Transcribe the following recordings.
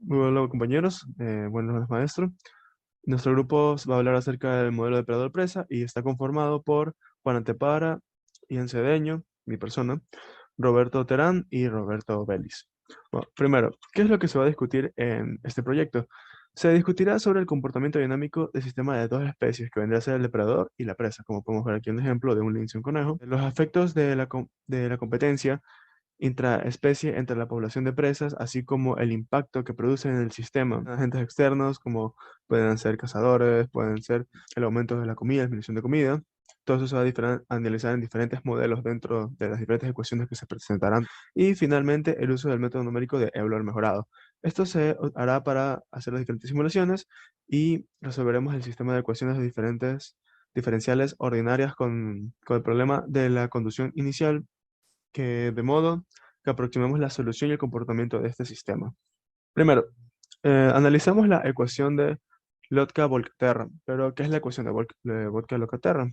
Muy buenos compañeros, buenos maestros. Nuestro grupo va a hablar acerca del modelo de depredador-presa y está conformado por Juan Antepara, Ian Cedeño, mi persona, Roberto Terán y Roberto Vélez. Bueno, primero, ¿qué es lo que se va a discutir en este proyecto? Se discutirá sobre el comportamiento dinámico del sistema de dos especies, que vendría a ser el depredador y la presa, como podemos ver aquí en el ejemplo de un lince y un conejo. Los efectos de la competencia intraespecie entre la población de presas, así como el impacto que produce en el sistema. Agentes externos, como pueden ser cazadores, pueden ser el aumento de la comida, disminución de comida. Todo eso se va a analizar en diferentes modelos dentro de las diferentes ecuaciones que se presentarán. Y finalmente, el uso del método numérico de Euler mejorado. Esto se hará para hacer las diferentes simulaciones y resolveremos el sistema de ecuaciones de diferentes diferenciales ordinarias con el problema de la conducción inicial, que de modo que aproximemos la solución y el comportamiento de este sistema. Primero, analizamos la ecuación de Lotka-Volterra. Pero, ¿qué es la ecuación de Lotka-Volterra?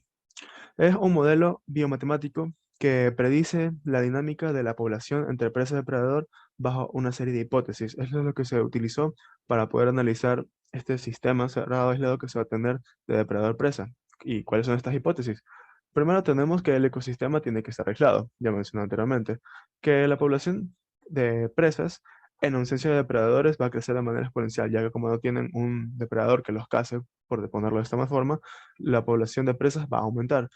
Es un modelo biomatemático que predice la dinámica de la población entre presa y depredador bajo una serie de hipótesis. Eso es lo que se utilizó para poder analizar este sistema cerrado aislado que se va a tener de depredador-presa. ¿Y cuáles son estas hipótesis? Primero tenemos que el ecosistema tiene que estar aislado, ya mencioné anteriormente, que la población de presas en ausencia de depredadores va a crecer de manera exponencial, ya que como no tienen un depredador que los case, por ponerlo de esta forma, la población de presas va a aumentar.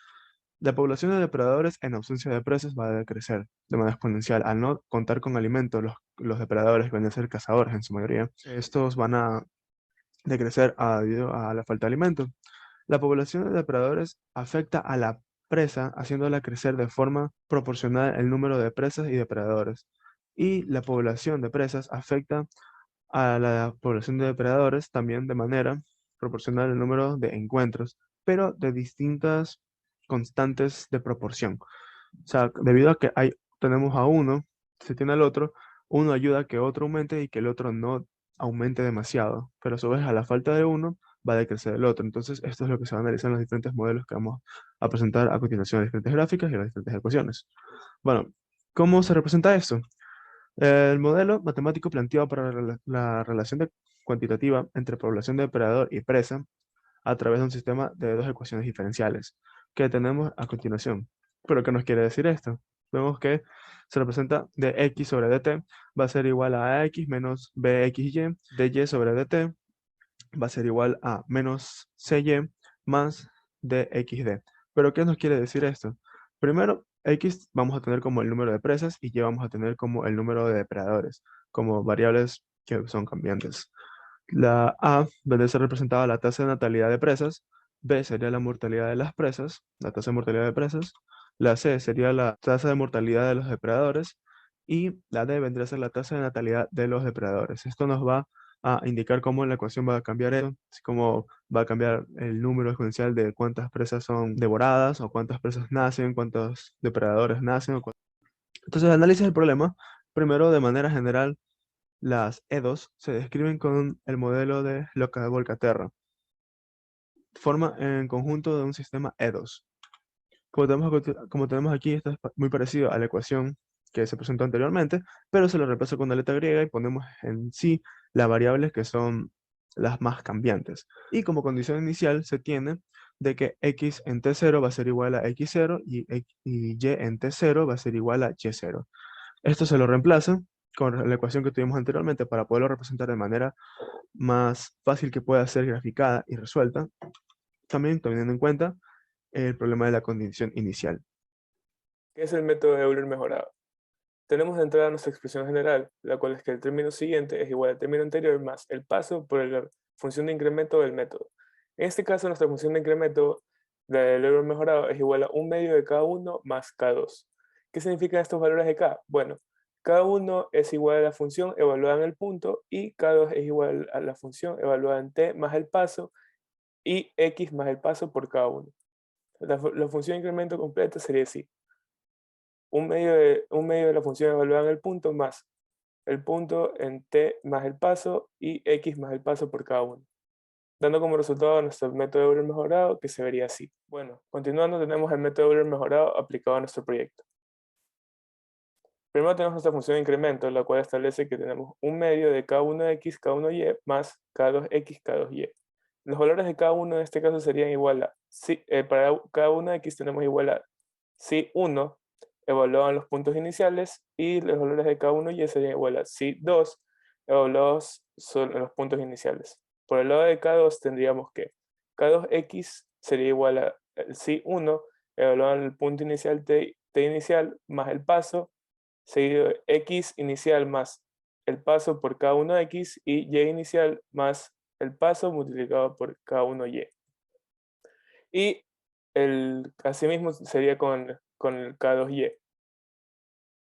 La población de depredadores en ausencia de presas va a decrecer de manera exponencial. Al no contar con alimento, los depredadores que van a ser cazadores en su mayoría, estos van a decrecer debido a la falta de alimento. La población de depredadores afecta a la presa, haciéndola crecer de forma proporcional el número de presas y depredadores. Y la población de presas afecta a la población de depredadores también de manera proporcional el número de encuentros, pero de distintas constantes de proporción. O sea, debido a que tenemos a uno, se tiene al otro, uno ayuda a que otro aumente y que el otro no aumente demasiado, pero a su vez a la falta de uno va a decrecer el otro. Entonces, esto es lo que se va a analizar en los diferentes modelos que vamos a presentar a continuación, las diferentes gráficas y las diferentes ecuaciones. Bueno, ¿cómo se representa esto? El modelo matemático planteado para la relación cuantitativa entre población de depredador y presa a través de un sistema de dos ecuaciones diferenciales que tenemos a continuación. ¿Pero qué nos quiere decir esto? Vemos que se representa de x sobre dt va a ser igual a x menos bxy, dy sobre dt va a ser igual a menos cy más dxd. ¿Pero qué nos quiere decir esto? Primero, x vamos a tener como el número de presas y y vamos a tener como el número de depredadores, como variables que son cambiantes. La A vendría a ser representada la tasa de natalidad de presas, B sería la mortalidad de las presas, la tasa de mortalidad de presas, la C sería la tasa de mortalidad de los depredadores y la D vendría a ser la tasa de natalidad de los depredadores. Esto nos va a indicar cómo en la ecuación va a cambiar eso, así como va a cambiar el número exponencial de cuántas presas son devoradas o cuántas presas nacen, cuántos depredadores nacen. Entonces, el análisis del problema, primero de manera general, las E2 se describen con el modelo de Lotka-Volterra. Forma en conjunto de un sistema E2. Como tenemos aquí, esto es muy parecido a la ecuación que se presentó anteriormente, pero se lo reemplaza con una letra griega y ponemos en sí las variables que son las más cambiantes. Y como condición inicial se tiene de que x en t0 va a ser igual a x0 y y en t0 va a ser igual a y0. Esto se lo reemplaza con la ecuación que tuvimos anteriormente para poderlo representar de manera más fácil que pueda ser graficada y resuelta, también teniendo en cuenta el problema de la condición inicial. ¿Qué es el método de Euler mejorado? Tenemos de entrada nuestra expresión general, la cual es que el término siguiente es igual al término anterior más el paso por la función de incremento del método. En este caso, nuestra función de incremento del Euler mejorado es igual a 1/2 de K1 más K2. ¿Qué significan estos valores de K? Bueno, K1 es igual a la función evaluada en el punto y K2 es igual a la función evaluada en T más el paso y X más el paso por K1. La función de incremento completa sería así: un medio de la función evaluada en el punto más el punto en t más el paso y x más el paso por cada uno, dando como resultado nuestro método de Euler mejorado, que se vería así. Bueno, continuando, tenemos el método de Euler mejorado aplicado a nuestro proyecto. Primero tenemos nuestra función de incremento, la cual establece que tenemos un medio de K1X, K1Y más K2X, K2Y. Los valores de cada uno en este caso serían igual a, para cada una X tenemos igual a si 1 evaluado en los puntos iniciales y los valores de cada uno Y serían igual a si 2 evaluados en los puntos iniciales. Por el lado de K2 tendríamos que K2X sería igual a si 1 evaluado en el punto inicial T inicial más el paso, seguido de X inicial más el paso por K1X y Y inicial más el paso multiplicado por K1Y. Y asimismo sería con el K2Y.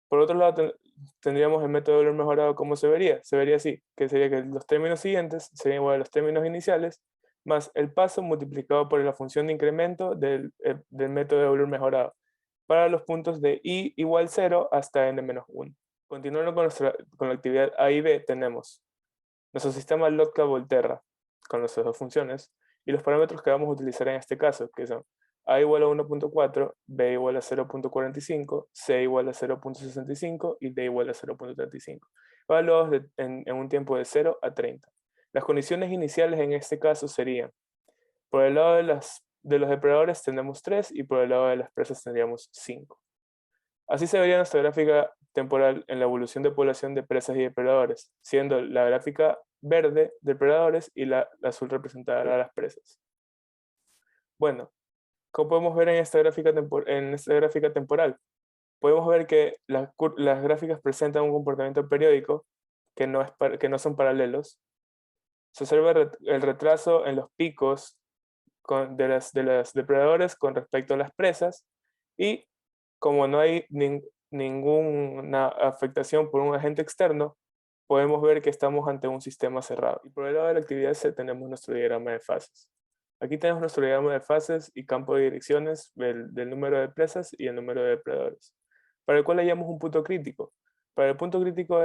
Por otro lado, tendríamos el método de Euler mejorado. ¿Cómo se vería? Se vería así, que sería que los términos siguientes serían igual a los términos iniciales más el paso multiplicado por la función de incremento del método de Euler mejorado para los puntos de i igual 0 hasta n-1. Continuando con la actividad A y B, tenemos nuestro sistema Lotka-Volterra con nuestras dos funciones y los parámetros que vamos a utilizar en este caso, que son a igual a 1.4, b igual a 0.45, c igual a 0.65 y d igual a 0.35, evaluados en un tiempo de 0 a 30. Las condiciones iniciales en este caso serían, por el lado de los depredadores tenemos 3 y por el lado de las presas tendríamos 5. Así se vería nuestra gráfica temporal en la evolución de población de presas y depredadores, siendo la gráfica verde depredadores y la azul representará a las presas. Bueno, como podemos ver en esta gráfica temporal, podemos ver que las gráficas presentan un comportamiento periódico que no son paralelos. Se observa el retraso en los picos de las depredadores con respecto a las presas y como no hay ninguna afectación por un agente externo, podemos ver que estamos ante un sistema cerrado. Y por el lado de la actividad C tenemos nuestro diagrama de fases. Aquí tenemos nuestro diagrama de fases y campo de direcciones del número de presas y el número de depredadores, para el cual hallamos un punto crítico. Para el punto crítico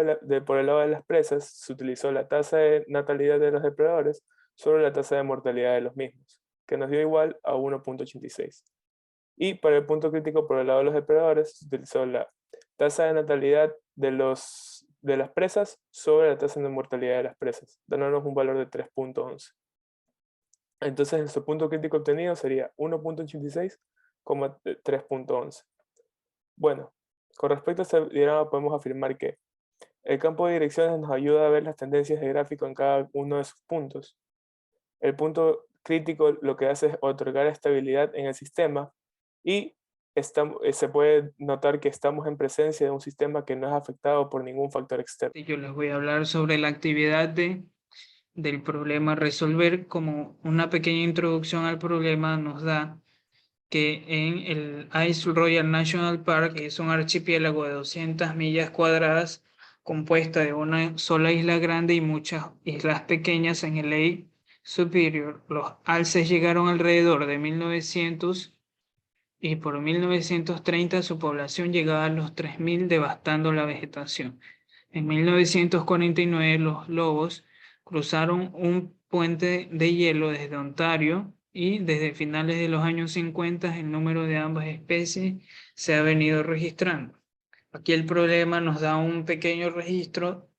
por el lado de las presas, se utilizó la tasa de natalidad de los depredadores sobre la tasa de mortalidad de los mismos, que nos dio igual a 1.86. Y para el punto crítico por el lado de los depredadores, se utilizó la tasa de natalidad de las presas sobre la tasa de mortalidad de las presas, dándonos un valor de 3.11. Entonces, nuestro punto crítico obtenido sería 1.86, 3.11. Bueno, con respecto a este diagrama podemos afirmar que el campo de direcciones nos ayuda a ver las tendencias de gráfico en cada uno de sus puntos. El punto crítico lo que hace es otorgar estabilidad en el sistema y se puede notar que estamos en presencia de un sistema que no es afectado por ningún factor externo. Yo les voy a hablar sobre la actividad del problema a resolver. Como una pequeña introducción al problema nos da que en el Ice Royal National Park, que es un archipiélago de 200 millas cuadradas, compuesta de una sola isla grande y muchas islas pequeñas en el Lake Superior. Los alces llegaron alrededor de 1900 y por 1930 su población llegaba a los 3000, devastando la vegetación. En 1949 los lobos cruzaron un puente de hielo desde Ontario y desde finales de los años 50 el número de ambas especies se ha venido registrando. Aquí el problema nos da un pequeño registro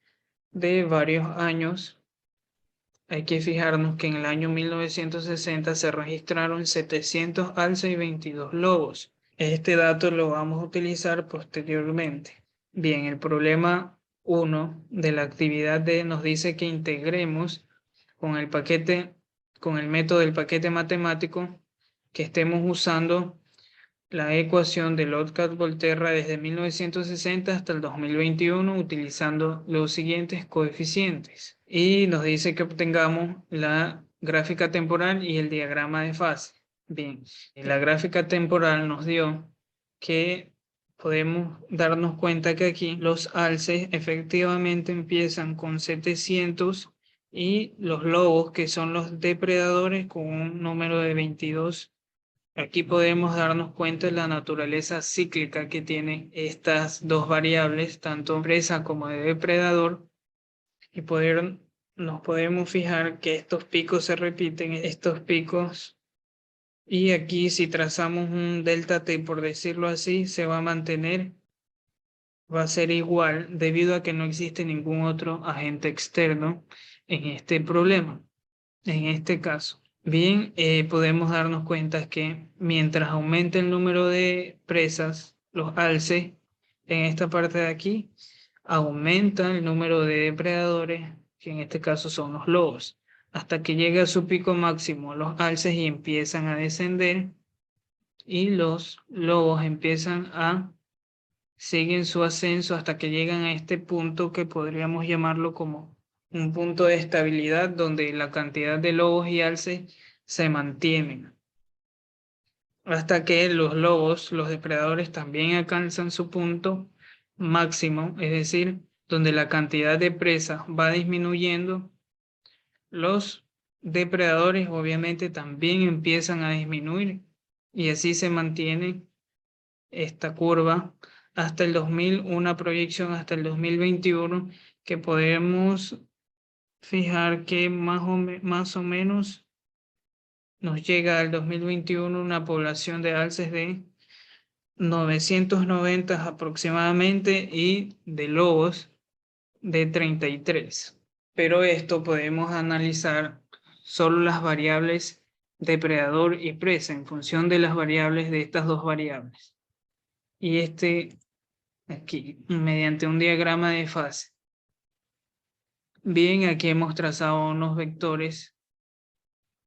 de varios años. Hay que fijarnos que en el año 1960 se registraron 700 alces y 22 lobos. Este dato lo vamos a utilizar posteriormente. Bien, el problema 1 de la actividad D nos dice que integremos con el método del paquete matemático, que estemos usando la ecuación de Lotka-Volterra desde 1960 hasta el 2021 utilizando los siguientes coeficientes. Y nos dice que obtengamos la gráfica temporal y el diagrama de fase. Bien, la gráfica temporal nos dio que podemos darnos cuenta que aquí los alces efectivamente empiezan con 700 y los lobos, que son los depredadores, con un número de 22. Aquí podemos darnos cuenta de la naturaleza cíclica que tienen estas dos variables, tanto presa como de depredador, y nos podemos fijar que estos picos se repiten, estos picos, y aquí si trazamos un delta t, por decirlo así, se va a mantener va a ser igual debido a que no existe ningún otro agente externo en este problema, en este caso. Bien, podemos darnos cuenta que mientras aumente el número de presas, los alces, en esta parte de aquí, aumenta el número de depredadores, que en este caso son los lobos, hasta que llega a su pico máximo los alces y empiezan a descender, y los lobos siguen su ascenso hasta que llegan a este punto que podríamos llamarlo como un punto de estabilidad donde la cantidad de lobos y alces se mantienen. Hasta que los lobos, los depredadores, también alcanzan su punto máximo, es decir, donde la cantidad de presas va disminuyendo, los depredadores obviamente también empiezan a disminuir y así se mantiene esta curva hasta el 2000, una proyección hasta el 2021 que podemos fijar que más o menos nos llega al 2021 una población de alces de 990 aproximadamente y de lobos de 33. Pero esto podemos analizar solo las variables depredador y presa en función de las variables de estas dos variables. Y aquí, mediante un diagrama de fase. Bien, aquí hemos trazado unos vectores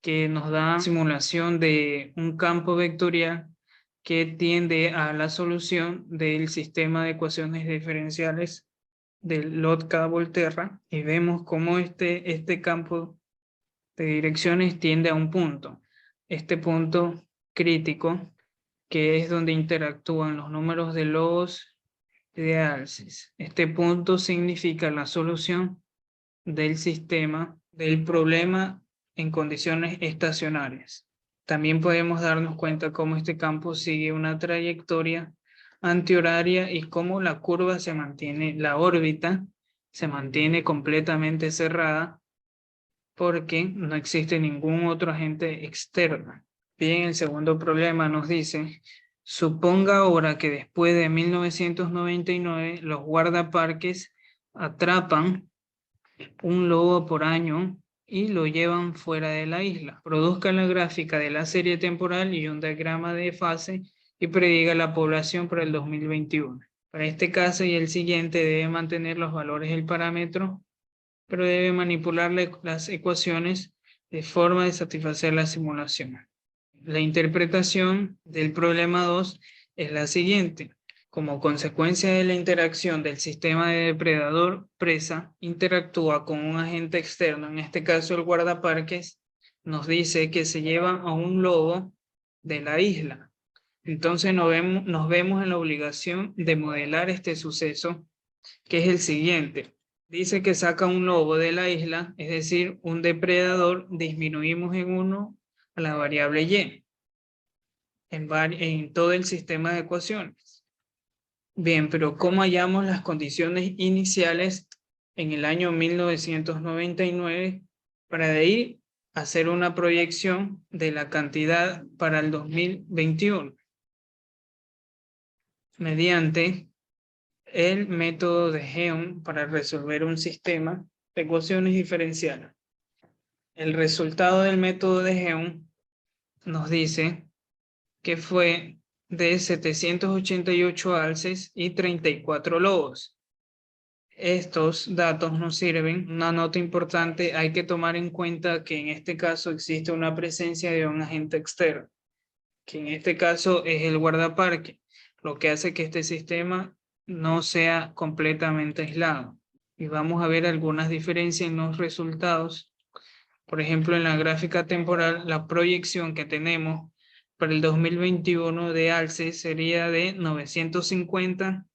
que nos dan simulación de un campo vectorial que tiende a la solución del sistema de ecuaciones diferenciales del Lotka-Volterra, y vemos cómo este campo de direcciones tiende a un punto. Este punto crítico, que es donde interactúan los números de lobos y de alces. Este punto significa la solución del sistema, del problema en condiciones estacionarias. También podemos darnos cuenta cómo este campo sigue una trayectoria antihoraria y cómo la curva se mantiene, la órbita se mantiene completamente cerrada porque no existe ningún otro agente externo. Bien, el segundo problema nos dice: suponga ahora que después de 1999 los guardaparques atrapan un lobo por año y lo llevan fuera de la isla. Produzca la gráfica de la serie temporal y un diagrama de fase y prediga la población para el 2021. Para este caso y el siguiente debe mantener los valores del parámetro, pero debe manipular las ecuaciones de forma de satisfacer la simulación. La interpretación del problema 2 es la siguiente. Como consecuencia de la interacción del sistema de depredador-presa, interactúa con un agente externo, en este caso el guardaparques, nos dice que se lleva a un lobo de la isla. Entonces nos vemos en la obligación de modelar este suceso, que es el siguiente. Dice que saca un lobo de la isla, es decir, un depredador, disminuimos en 1 a la variable y en todo el sistema de ecuaciones. Bien, pero ¿cómo hallamos las condiciones iniciales en el año 1999 para de ahí hacer una proyección de la cantidad para el 2021? Mediante el método de Heum para resolver un sistema de ecuaciones diferenciales. El resultado del método de Heum nos dice que fue de 788 alces y 34 lobos. Estos datos nos sirven. Una nota importante: hay que tomar en cuenta que en este caso existe una presencia de un agente externo, que en este caso es el guardaparque, lo que hace que este sistema no sea completamente aislado. Y vamos a ver algunas diferencias en los resultados. Por ejemplo, en la gráfica temporal, la proyección que tenemos para el 2021 de alces sería de 950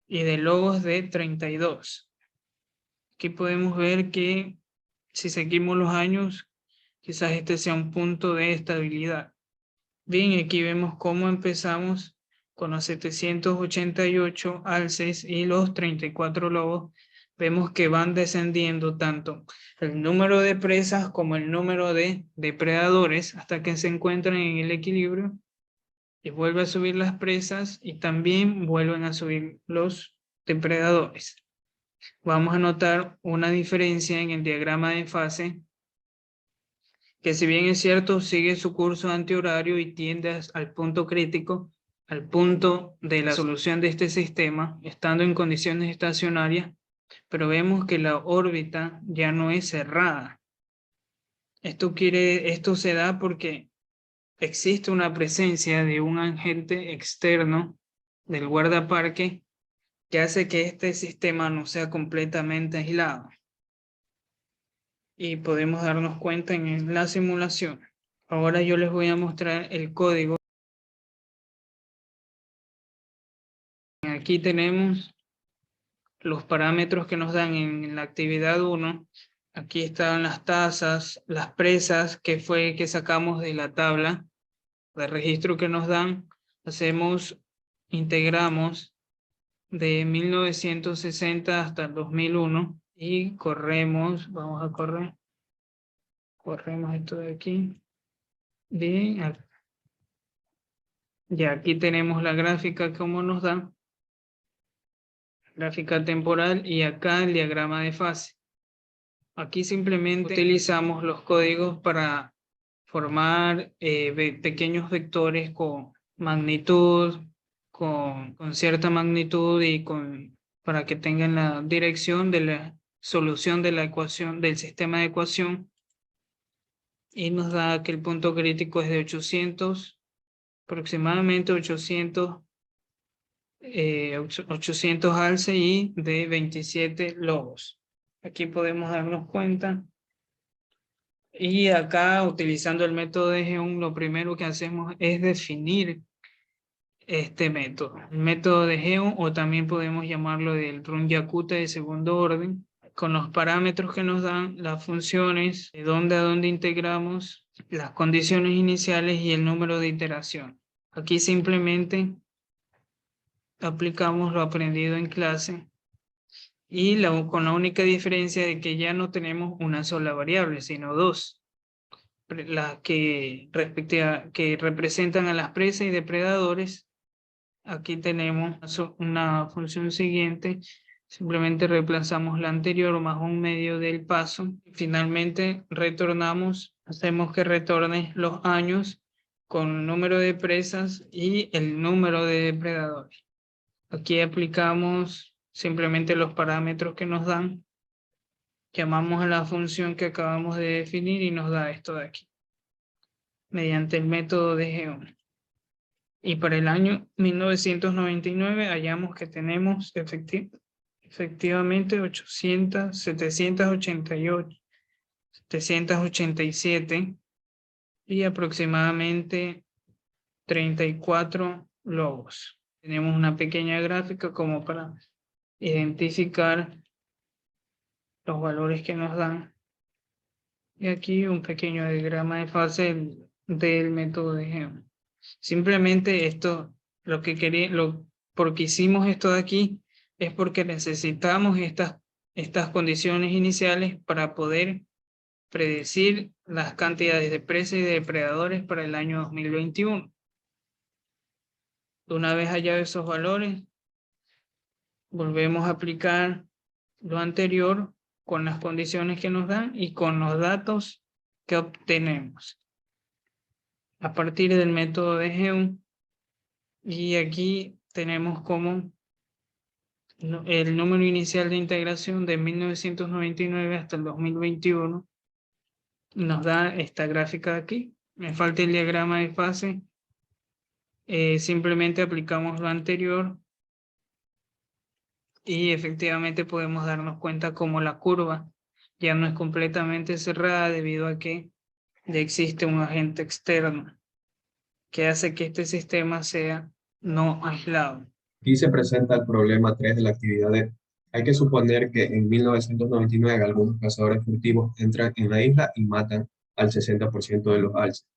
y de lobos de 32. Aquí podemos ver que si seguimos los años, quizás este sea un punto de estabilidad. Bien, aquí vemos cómo empezamos con los 788 alces y los 34 lobos. Vemos que van descendiendo tanto el número de presas como el número de depredadores hasta que se encuentran en el equilibrio, y vuelve a subir las presas y también vuelven a subir los depredadores. Vamos a notar una diferencia en el diagrama de fase, que si bien es cierto, sigue su curso antihorario y tiende al punto crítico, al punto de la solución de este sistema, estando en condiciones estacionarias, pero vemos que la órbita ya no es cerrada. Esto se da porque existe una presencia de un agente externo del guardaparque que hace que este sistema no sea completamente aislado. Y podemos darnos cuenta en la simulación. Ahora yo les voy a mostrar el código. Aquí tenemos los parámetros que nos dan en la actividad 1. Aquí están las tasas, las presas que sacamos de la tabla de registro que nos dan. Integramos de 1960 hasta el 2001 y vamos a corremos esto de aquí. Bien, ya aquí tenemos la gráfica como nos da, gráfica temporal, y acá el diagrama de fase. Aquí simplemente utilizamos los códigos para formar pequeños vectores con magnitud, con cierta magnitud y para que tengan la dirección de la solución de la ecuación, del sistema de ecuación, y nos da que el punto crítico es de 800, aproximadamente 800 alce y de 27 lobos. Aquí podemos darnos cuenta. Y acá, utilizando el método de Geum, lo primero que hacemos es definir este método. El método de Geum, o también podemos llamarlo del Runge-Kutta de segundo orden, con los parámetros que nos dan, las funciones, de dónde a dónde integramos, las condiciones iniciales y el número de iteración. Aquí simplemente aplicamos lo aprendido en clase y con la única diferencia de que ya no tenemos una sola variable, sino dos, las que representan a las presas y depredadores. Aquí tenemos una función siguiente, simplemente reemplazamos la anterior más un medio del paso. Finalmente hacemos que retorne los años con el número de presas y el número de depredadores. Aquí aplicamos simplemente los parámetros que nos dan, llamamos a la función que acabamos de definir y nos da esto de aquí, mediante el método de Geum. Y para el año 1999 hallamos que tenemos efectivamente 788, 787 y aproximadamente 34 lobos. Tenemos una pequeña gráfica como para identificar los valores que nos dan. Y aquí un pequeño diagrama de fase del método de Geum. Simplemente esto, porque hicimos esto de aquí, es porque necesitamos estas condiciones iniciales para poder predecir las cantidades de presas y de depredadores para el año 2021. Una vez hallados esos valores, volvemos a aplicar lo anterior con las condiciones que nos dan y con los datos que obtenemos a partir del método de Geum. Y aquí tenemos como el número inicial de integración de 1999 hasta el 2021. Nos da esta gráfica de aquí. Me falta el diagrama de fase. Simplemente aplicamos lo anterior y efectivamente podemos darnos cuenta como la curva ya no es completamente cerrada debido a que ya existe un agente externo que hace que este sistema sea no aislado. Aquí se presenta el problema 3 de la actividad D. Hay que suponer que en 1999 algunos cazadores furtivos entran en la isla y matan al 60% de los alces.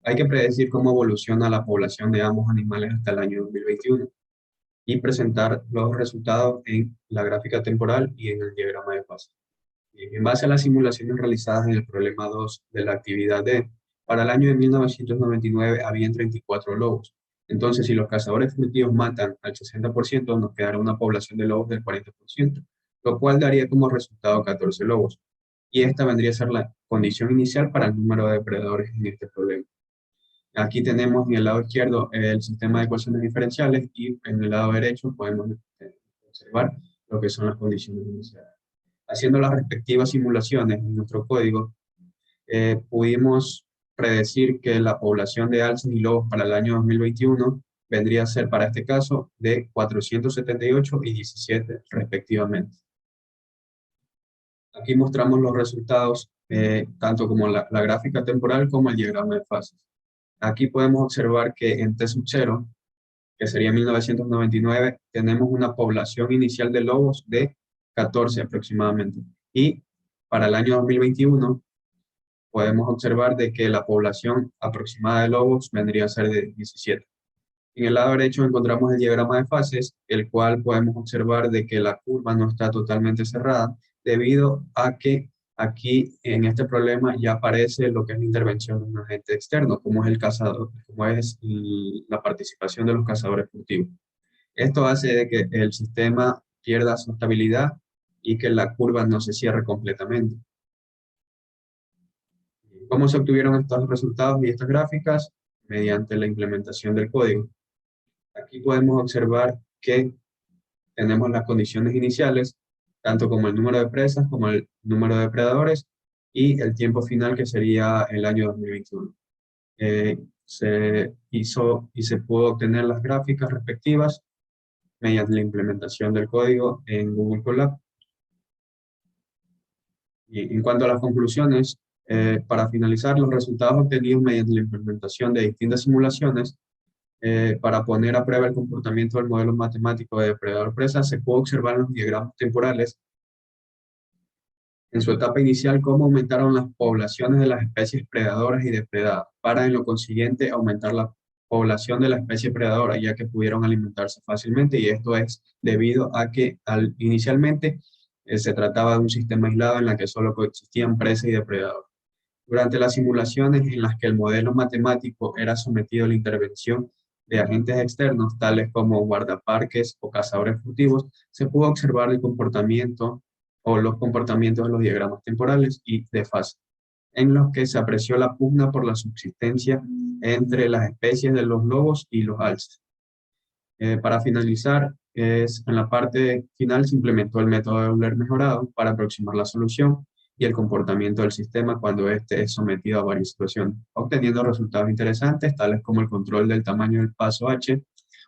Hay que predecir cómo evoluciona la población de ambos animales hasta el año 2021 y presentar los resultados en la gráfica temporal y en el diagrama de fase. En base a las simulaciones realizadas en el problema 2 de la actividad D, para el año de 1999 habían 34 lobos Entonces, si los cazadores furtivos matan al 60%, nos quedará una población de lobos del 40%, lo cual daría como resultado 14 lobos. Y esta vendría a ser la condición inicial para el número de depredadores en este problema. Aquí tenemos en el lado izquierdo el sistema de ecuaciones diferenciales y en el lado derecho podemos observar lo que son las condiciones iniciales. Haciendo las respectivas simulaciones en nuestro código, pudimos predecir que la población de alces y lobos para el año 2021 vendría a ser para este caso de 478 y 17 respectivamente. Aquí mostramos los resultados, tanto como la gráfica temporal como el diagrama de fases. Aquí podemos observar que en T sub 0, que sería 1999, tenemos una población inicial de lobos de 14 aproximadamente. Y para el año 2021 podemos observar de que la población aproximada de lobos vendría a ser de 17. En el lado derecho encontramos el diagrama de fases, el cual podemos observar de que la curva no está totalmente cerrada, debido a que aquí en este problema ya aparece lo que es la intervención de un agente externo, como es el cazador, como es la participación de los cazadores furtivos. Esto hace de que el sistema pierda su estabilidad y que la curva no se cierre completamente. ¿Cómo se obtuvieron estos resultados y estas gráficas? Mediante la implementación del código. Aquí podemos observar que tenemos las condiciones iniciales, tanto como el número de presas, como el número de depredadores, y el tiempo final, que sería el año 2021. Se hizo y se pudo obtener las gráficas respectivas mediante la implementación del código en Google Colab. Y en cuanto a las conclusiones, para finalizar, los resultados obtenidos mediante la implementación de distintas simulaciones para poner a prueba el comportamiento del modelo matemático de depredador-presa, se puede observar en los diagramas temporales en su etapa inicial cómo aumentaron las poblaciones de las especies predadoras y depredadas, para en lo consiguiente aumentar la población de la especie predadora, ya que pudieron alimentarse fácilmente, y esto es debido a que inicialmente se trataba de un sistema aislado en el que solo coexistían presa y depredador. Durante las simulaciones en las que el modelo matemático era sometido a la intervención de agentes externos, tales como guardaparques o cazadores furtivos, se pudo observar el comportamiento o los comportamientos de los diagramas temporales y de fase, en los que se apreció la pugna por la subsistencia entre las especies de los lobos y los alces. Para finalizar, en la parte final se implementó el método de Euler mejorado para aproximar la solución y el comportamiento del sistema cuando éste es sometido a varias situaciones, obteniendo resultados interesantes tales como el control del tamaño del paso H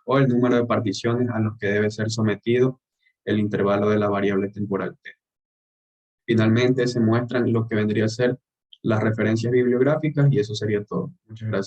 o el número de particiones a los que debe ser sometido el intervalo de la variable temporal T. Finalmente se muestran lo que vendría a ser las referencias bibliográficas y eso sería todo. Muchas gracias.